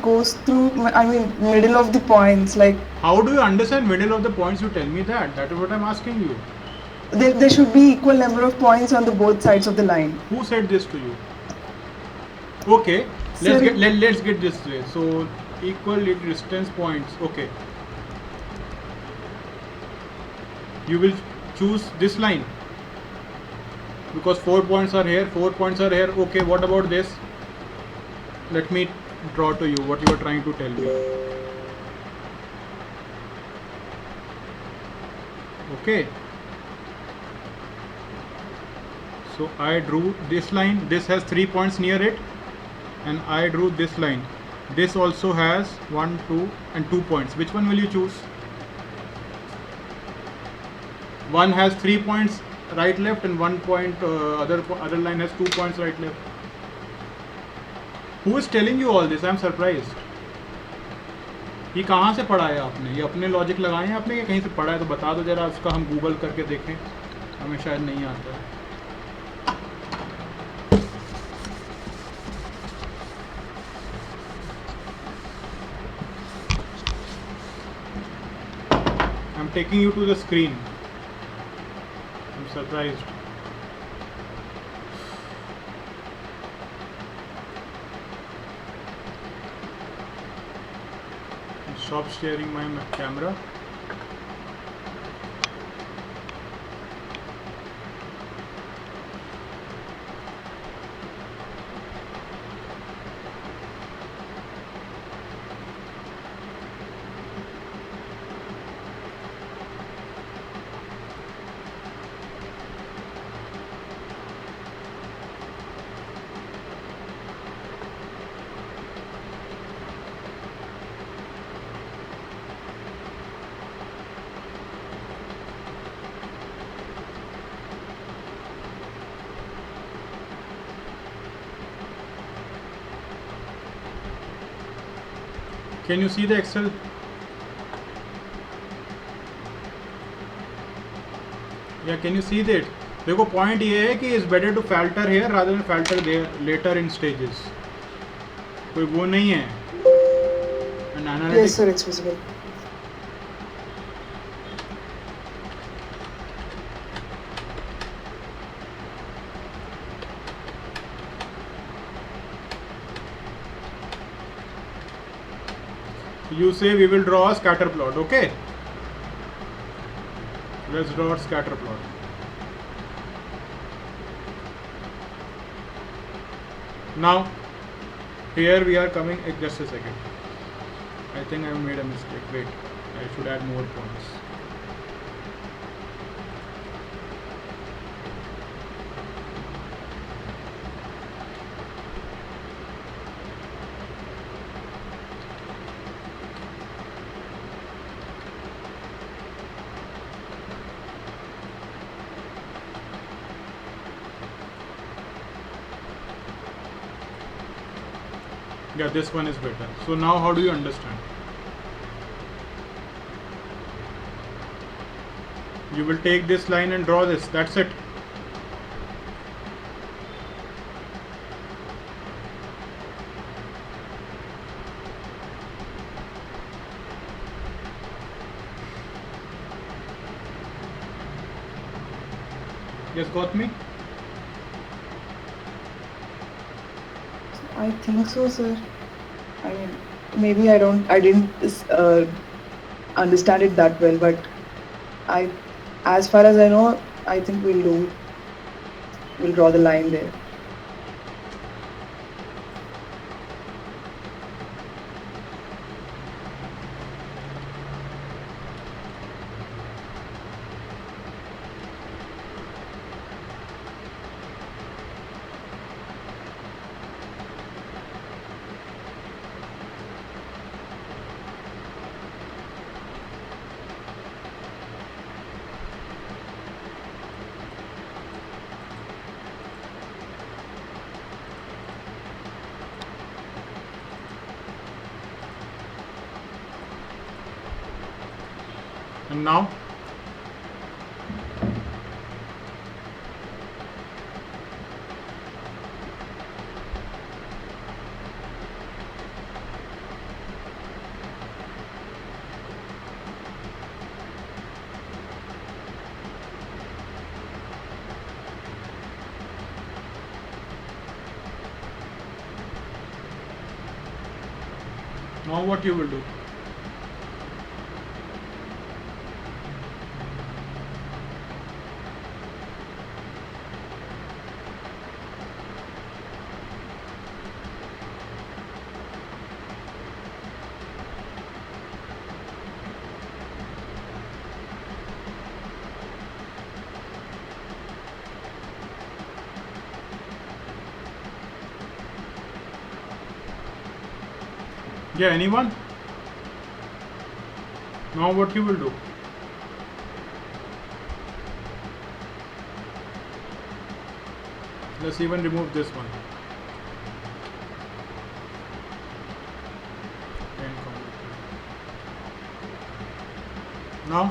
goes through, middle of the points. Like, how do you understand middle of the points? You tell me that. That is what I'm asking you. there should be equal number of points on the both sides of the line. Who said this to you? Okay, Sir, let's get this way. So equal distance points. Okay, you will choose this line because 4 points are here, 4 points are here. Okay, what about this? Let me draw to you what you are trying to tell me. Okay, so I drew this line. This has 3 points near it, and I drew this line. This also has 1, 2 and 2 points. Which one will you choose? One has 3 points right left and 1 point, other line has 2 points right left. Who is telling you all this? I am surprised. ये कहाँ से पढ़ा है आपने? ये अपने logic लगाए हैं आपने, या कहीं से पढ़ा है? तो बता दो जरा, उसका हम गूगल करके देखें. हमें शायद नहीं आता है. I'm taking you to the screen. I'm surprised. Stop sharing my camera. Can you see the Excel? Yeah, can you see that? देखो पॉइंट ये है कि is better to falter here rather than falter there later in stages. कोई वो नहीं है. Yes, sir, it's visible. You say we will draw a scatter plot. Okay, let's draw a scatter plot. Now here we are coming, just a second, I think I made a mistake. Wait, I should add more points. Yeah, this one is better. So now how do you understand? You will take this line and draw this. That's it. Yes, got me? I think so, sir. I mean, maybe I didn't understand it that well, but as far as I know, I think we'll draw the line there. And now Now what you will do? Yeah, anyone? Now what you will do? Let's even remove this one. 10 now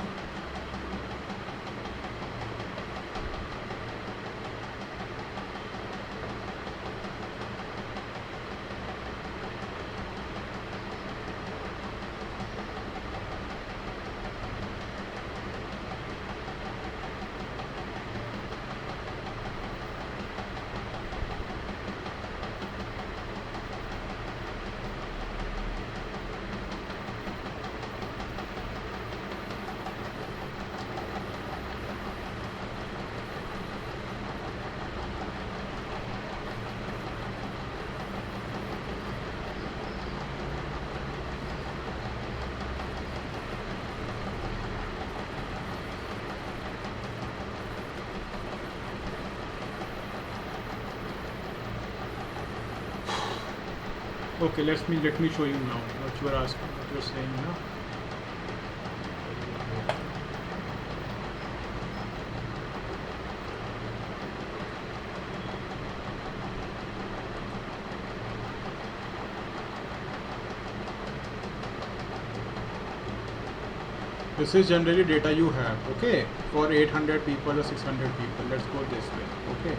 okay, let me show you now what you are asking, what you are saying now. This is generally data you have, okay, for 800 people or 600 people. Let's go this way, okay.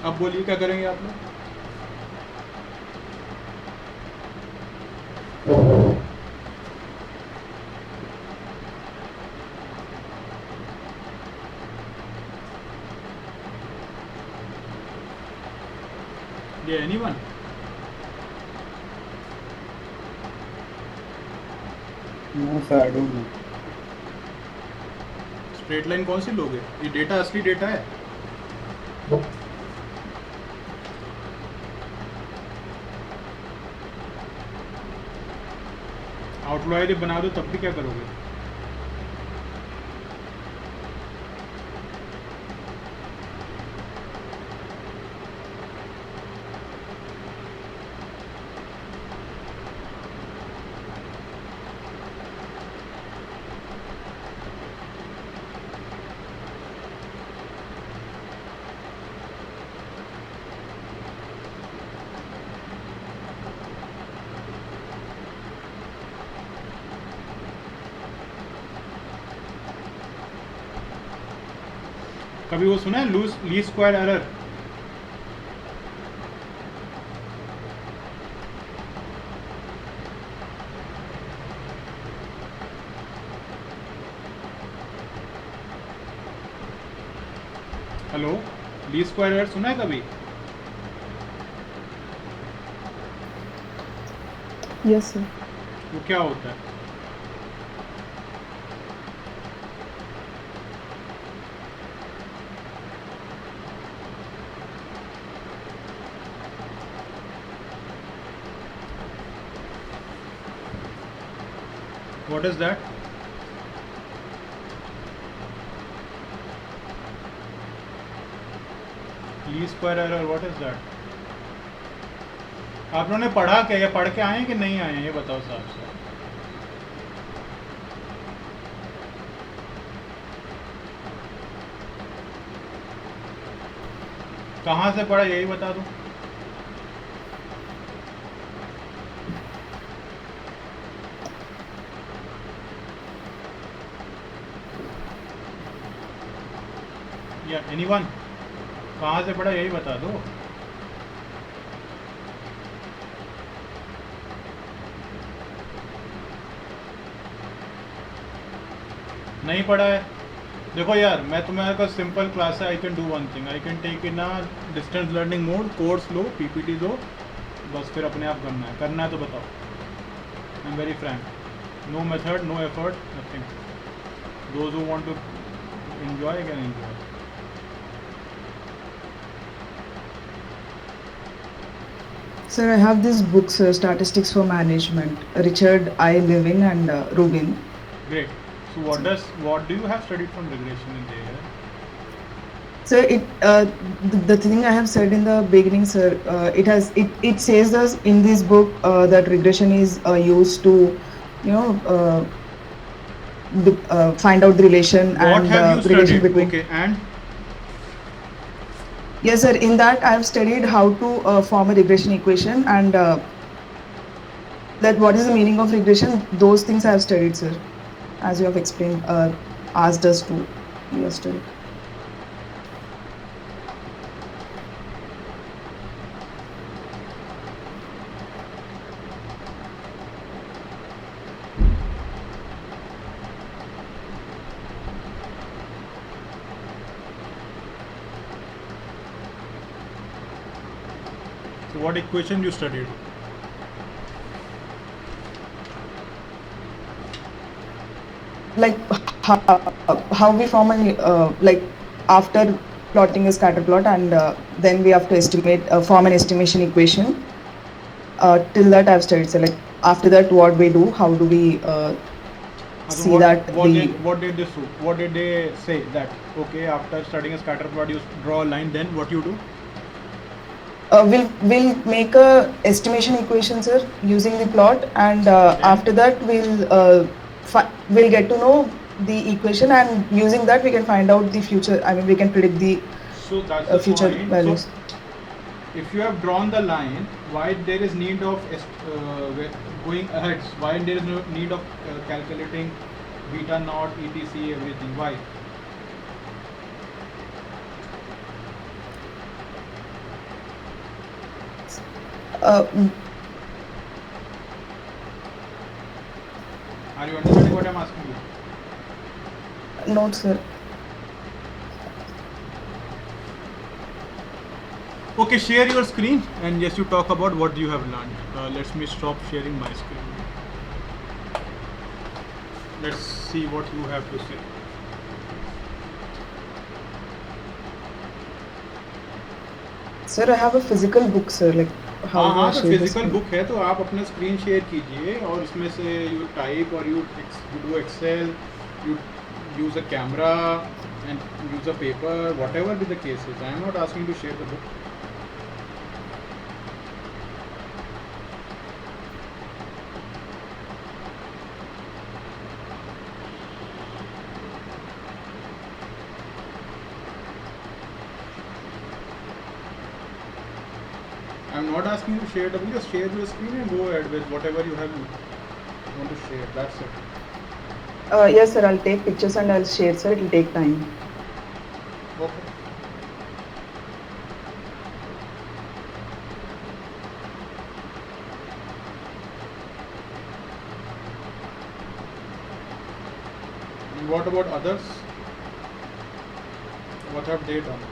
अब बोलिए क्या करेंगे आप लोग? Yeah, anyone? No sir, I don't know. Straight line कौन सी लोगे? ये data असली डेटा है? आउटलायर बना दो तब भी क्या करोगे? कभी वो सुना है least square error? Hello, least square error सुना है कभी? Yes sir. वो क्या होता है? What is that? Least square error, what is that? आप लोगों ने पढ़ा क्या, या पढ़ के आए हैं कि नहीं आए हैं, ये बताओ साहब से। कहाँ से पढ़ा यही बता दो। या एनीवन, कहाँ से पढ़ा यही बता दो। नहीं पढ़ा है? देखो यार, मैं तुम्हारे पास सिंपल क्लास है. I can do one thing. I can take in a distance learning mode, course लो, पीपीटी दो, बस फिर अपने आप करना है तो बताओ. I am very frank. No method, no effort, nothing. Those who want to enjoy can enjoy. Sir, I have this book, sir, Statistics for Management, Richard I. Levin and Rubin. Great. So what do you have studied from regression in there? So the thing I have said in the beginning, sir, it says us in this book that regression is used to, you know, find out the relation What and have you the relation studied? between. Okay, and Yes, sir. In that, I have studied how to form a regression equation and that what is the meaning of regression. Those things I have studied, sir, as you have explained, asked us to. We have studied. so what equation you studied? Like how we form a like after plotting a scatter plot and then we have to estimate form an estimation equation. Till that I've studied. So like after that, what we do, how do we So see that what the did they do? What did they say that okay, after studying a scatter plot you draw a line, then what you do? we'll make a estimation equation, sir, using the plot, and after that we'll get to know the equation, and using that we can find out the future. I mean, we can predict the So that's the future point. values. So if you have drawn the line, why there is need of going ahead? Why there is no need of calculating beta naught, etc, everything? Why? Uh, Are you understanding what I'm asking you? Note, sir. Okay, share your screen and yes, you talk about what you have learned. Let me stop sharing my screen. Let's see what you have to say. Sir, I have a physical book, sir. Like how हाँ do I हाँ, तो share this physical book? Book है तो आप अपना screen share कीजिए और इसमें से यू टाइप और you do excel, you use a camera and use a paper, whatever be the cases. I am not asking you to share the book. I am not asking you to share the book. Just share your screen and go ahead with whatever you have want to share. That's it. Yes, sir. I'll take pictures and I'll share, sir. It'll take time. Okay. And what about others? What have they done?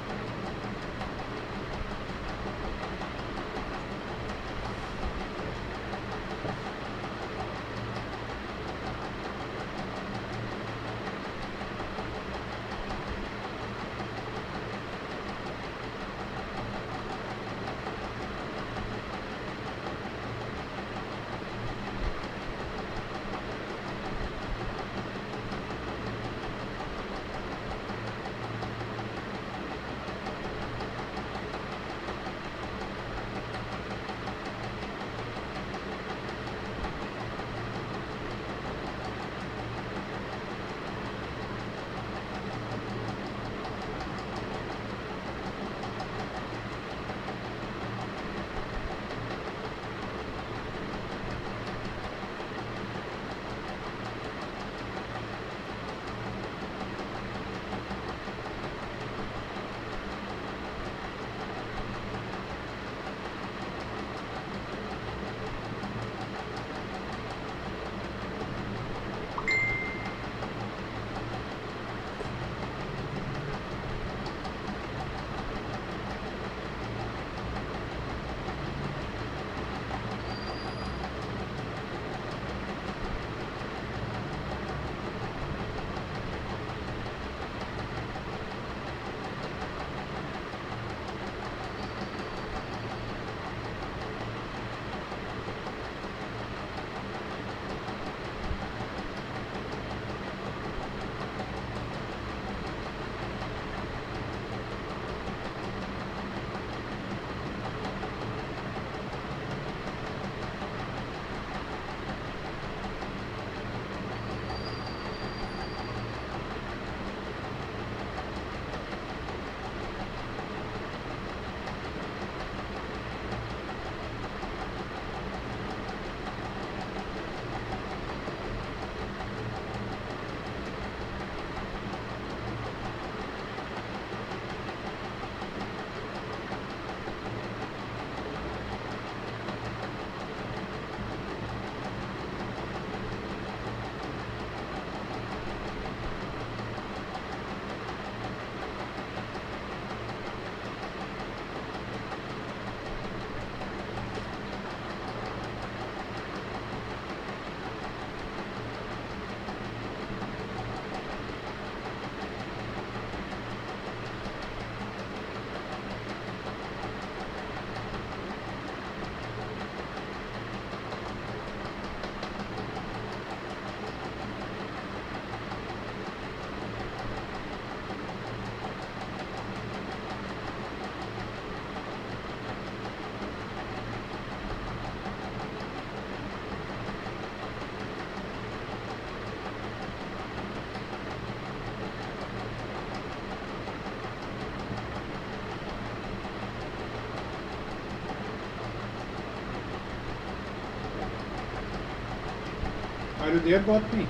Are you there, Gautami?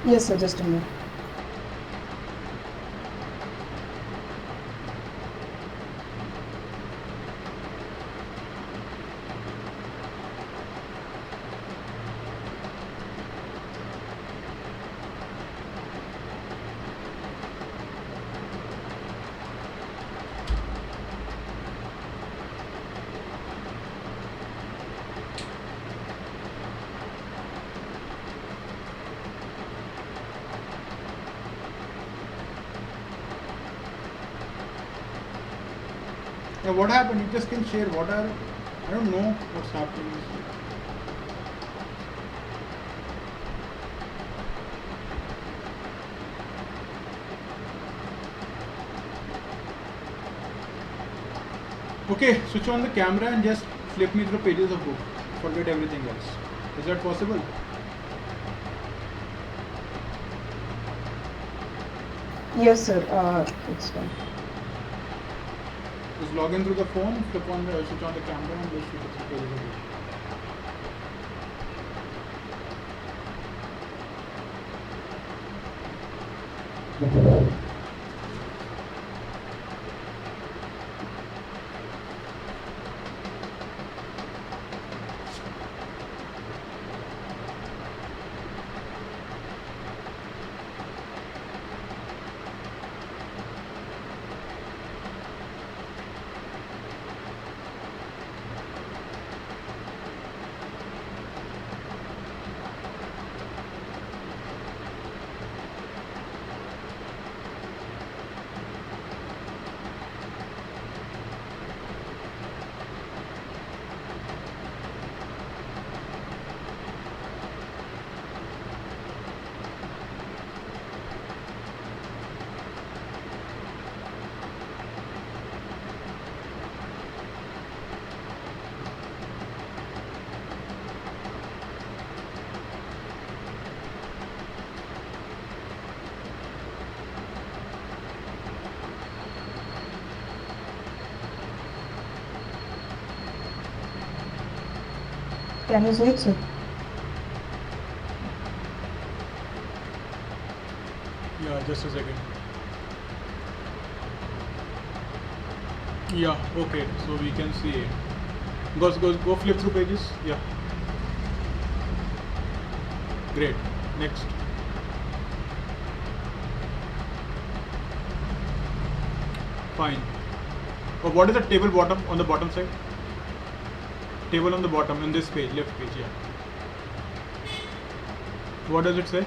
Yes, sir. Just a minute. Yeah, what happened? You just can share what are. I don't know what's happening. Okay, switch on the camera and just flip me through pages of book. Forget everything else. Is that possible? Yes, sir. It's fine. Just log in through the phone, flip on the switch on the camera and just flip through pages of book. Can you see it, sir? Yeah, just a second. Yeah, okay, so we can see it. Go flip through pages. Yeah. Great. Next. Fine. Oh, what is the table bottom on the bottom side? Table on the bottom in this page, left page, yeah. What does it say?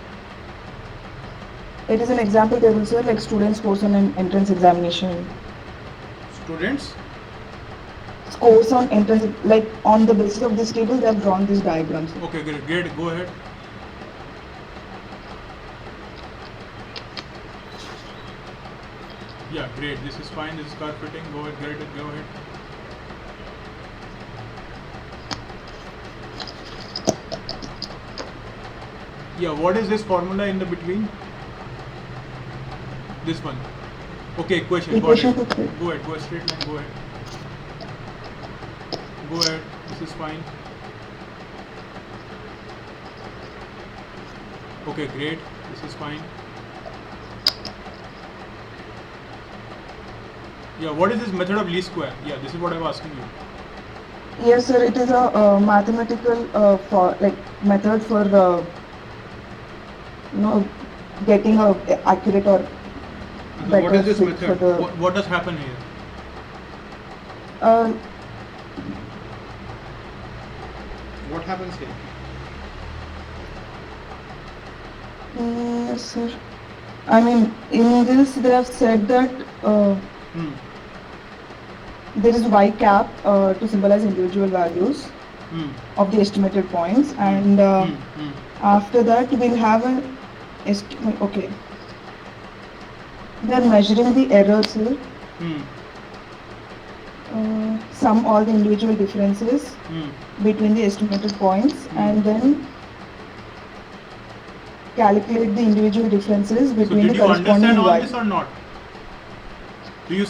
It is an example table, sir, like students' scores on an entrance examination. Students? Scores on entrance, like on the basis of this table, they have drawn these diagrams. Okay, great. Go ahead. Yeah, great. This is fine. This is carpeting. Go ahead. Great. Go ahead. Yeah, what is this formula in the between? This one. Okay, equation. Got Equation it. to three. Go ahead. Go straight line. Go ahead. Go ahead. This is fine. Okay, great. This is fine. Yeah, what is this method of least square? Yeah, this is what I was asking you. Yes, sir. It is a mathematical method for getting a accurate or So better what is this fit method? for the. What does happen here? Uh, What happens here? yes, sir. I mean, in this they have said that Hmm. there is y cap to symbolize individual values Hmm. of the estimated points, and after that we'll have an estimate. Okay, they are measuring the errors here. Hmm. Sum all the individual differences Hmm. between the estimated points and then calculate the individual differences So between did the you understand corresponding all y. this or not? Do you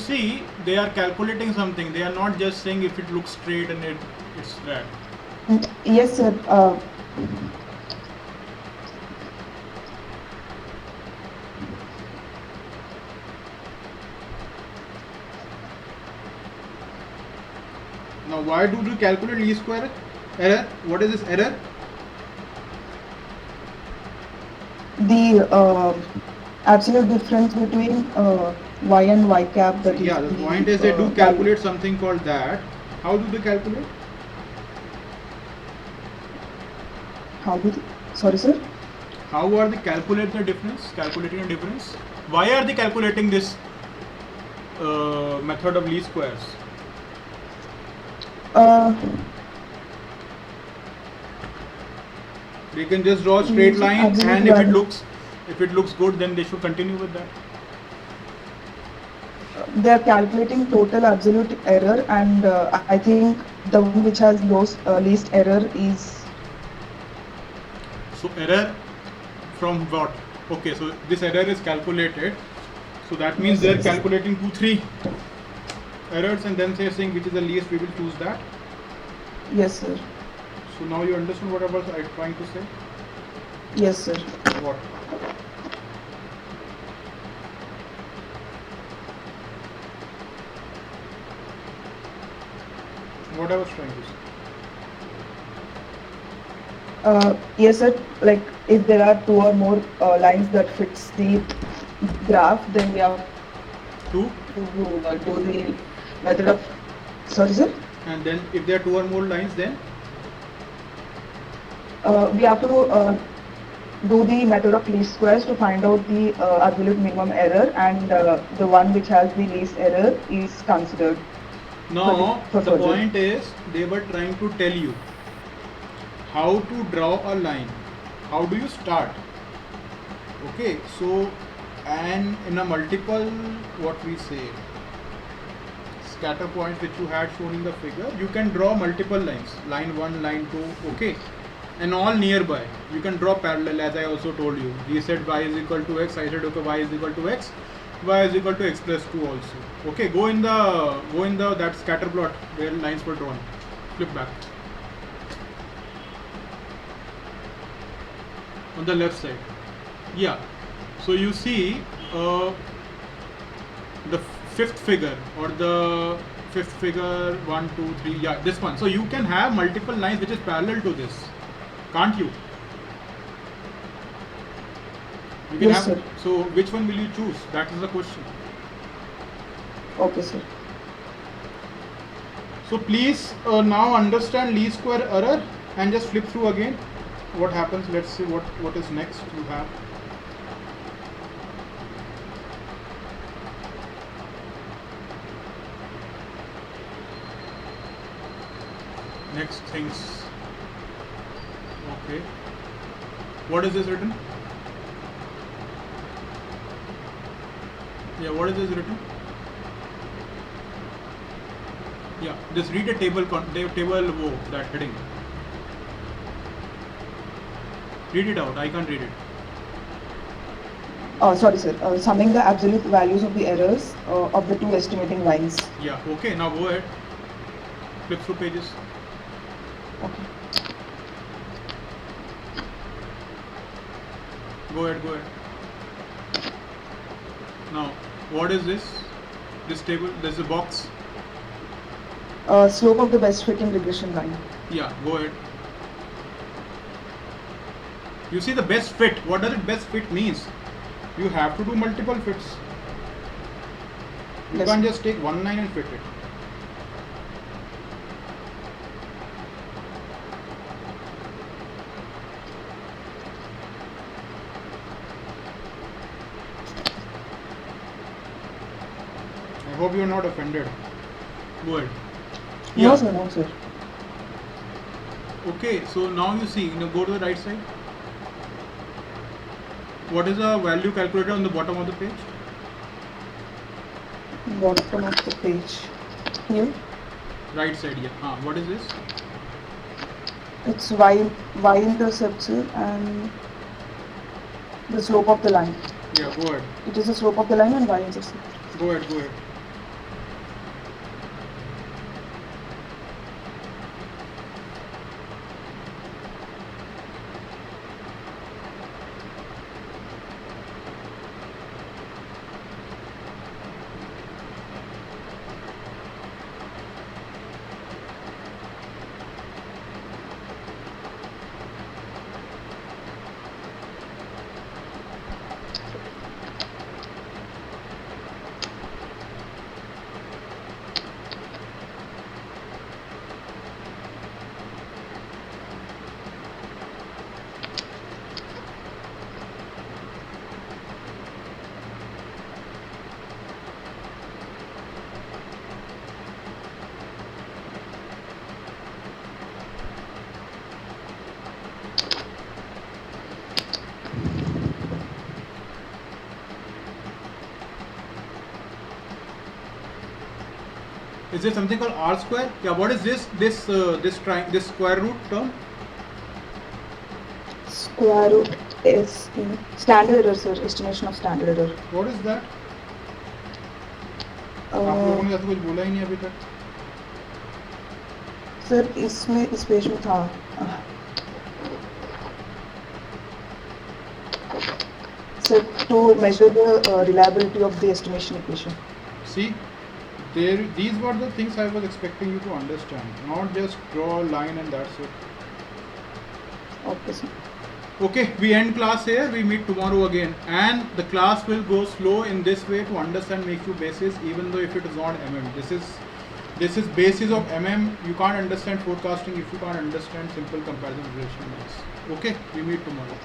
see? They are calculating something. They are not just saying if it looks straight and it's that. Yes, sir. Now, why do you calculate least square error? What is this error? The absolute difference between y and y cap, So that is yeah, the point is they do y. calculate something called that. How do they calculate? How do they, sorry, sir? How are they calculating the difference? Calculating the difference? Why are they calculating this method of least squares? They can just draw a straight line, Absolute and if value. it looks good, then they should continue with that. They are calculating total absolute error, and I think the one which has least error is. So error from what? Okay, so this error is calculated. So that means they are calculating 2-3 errors, and then they're saying which is the least, we will choose that. Yes, sir. So now you understand what I was trying to say? Yes, sir. What? What I was trying to say? Yes, sir. Like if there are two or more lines that fits the graph, then we have Two, to do the method of. Sorry, sir. and then if there are 2 or more lines, then We have to do the method of least squares to find out the absolute minimum error, and the one which has the least error is considered. now for the further. point is they were trying to tell you how to draw a line. How do you start? Okay, so and in a multiple, what we say, scatter points which you had shown in the figure, you can draw multiple lines, line 1, line 2, okay, and all nearby. You can draw parallel, as I also told you. We said y is equal to x, I said okay, y is equal to x, y is equal to x plus 2 also. Okay, go in the that scatter plot where lines were drawn. Flip back. On the left side. Yeah. So you see the fifth figure, or the fifth figure, 1, 2, 3, yeah, this one. So you can have multiple lines which is parallel to this, can't you? You can Yes, have. sir. So which one will you choose? That is the question. Okay, sir. So please now understand least square error and just flip through again. What happens? Let's see what is next you have. Next things. Okay. What is this written? Yeah, what is this written? Yeah, just read a table, that heading. Read it out, I can't read it. Sorry, sir. Summing the absolute values of the errors of the two estimating lines. Yeah, okay, now go ahead. Flip through pages. Okay. Go ahead. Now, what is this? This table, there's a box. Slope of the best fitting regression line. Yeah, go ahead. You see the best fit. What does it best fit means? You have to do multiple fits. You Yes. can't just take one line and fit it. I hope you're not offended. Go ahead. No, sir. No, sir. Okay, so now you see, go to the right side. What is the value calculated on the bottom of the page? Bottom of the page. Here. Right side, yeah. What is this? It's y-intercept, sir, and the slope of the line. Yeah, go ahead. It is the slope of the line and y-intercept. Go ahead. Is there something called R square? Yeah, what is this? This square root term? Square root is in standard error, sir. Estimation of standard error. What is that? आप लोगों ने तो कुछ बोला ही नहीं अभी तक. Sir इसमें इस पेज में था. Sir, to measure the reliability of the estimation equation. See, these were the things I was expecting you to understand, not just draw a line and that's it. Okay, sir. Okay, we end class here. We meet tomorrow again, and the class will go slow in this way to understand MAQ basis, even though if it is not MM. This is basis of MM. You can't understand forecasting if you can't understand simple comparison relation. Okay, we meet tomorrow.